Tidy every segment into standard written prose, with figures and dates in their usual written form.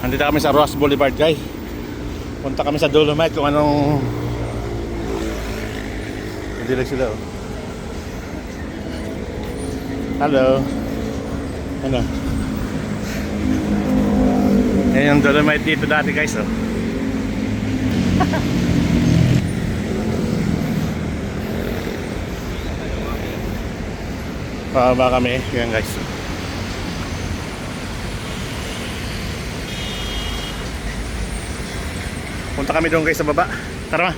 Nandito kami sa Ross Boulevard, guys. Punta kami sa Dolomite kung anong... Hindi lang sila, oh. Hello. Ano? Yan yung Dolomite dito dati, guys, oh. Pababa kami. Yan, guys. Punta kami doon, guys, sa baba. Tara, ma.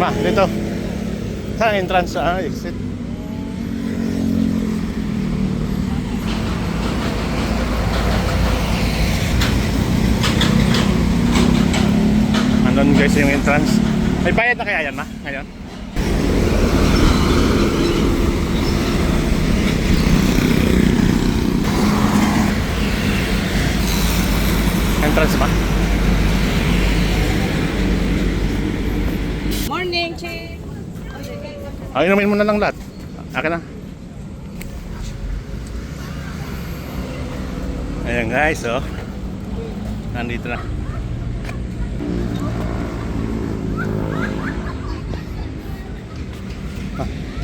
Ma, dito. Saan entrance? Exit. Andun, guys, yung entrance. May bayad na kaya yan, ma? Ngayon? Entrance ba? Morning, Che. Ay, inumin mo na lang lahat. Akin na. Ayan, guys, oh. Nandito na.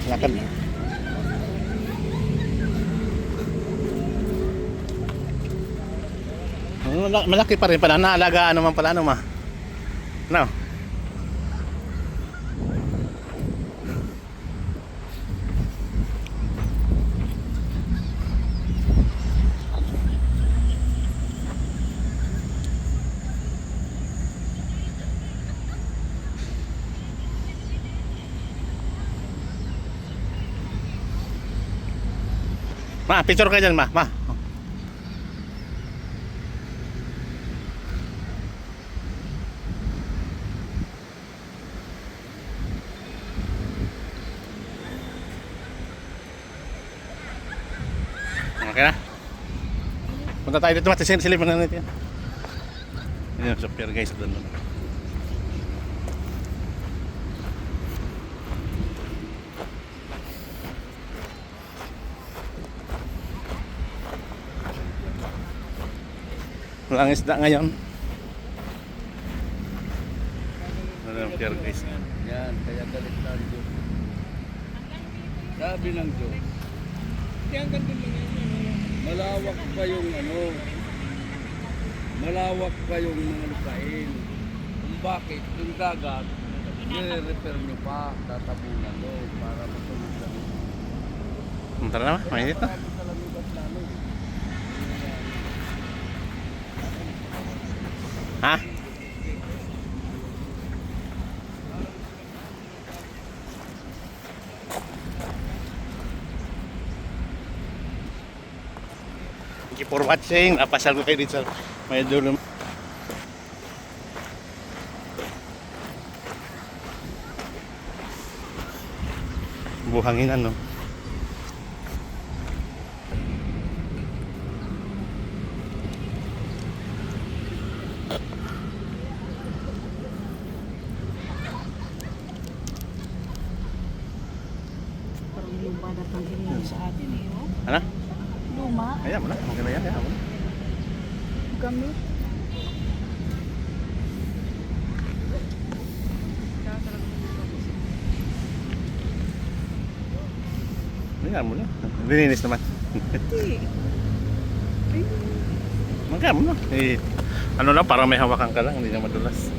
Lakad na. Malaki pa rin pala. Naalagaan naman pala, ano, ma? No? Ma, picture ka dyan, ma. Ma. Okay na. Punta tayo dito, silip na natin. Ayan, super, guys. Doon. Walang isda ngayon. Walang pier, guys. Yan, kaya galit na ang Diyos. Sabi ng Diyos, malawak pa yung malawak pa yung mga lupain. Kung bakit, yung dagat, i-repair nyo pa, tatabunan doon para matuloy lang. Tara na, ma. Mainit na. Ha? Thank you for watching. Napasal ko kayo dito sa may dulo. Buhangin, ano? Parang luma na itong ganyan sa atin eh, oh. Ano? Luma. Ayan mo na. Okay na yan. Ayan mo na. Gamit. Ayan mo na. Lininis naman. Hindi. Magkano mo na. Eh, ano lang, parang may hawakan ka lang. Hindi na madulas.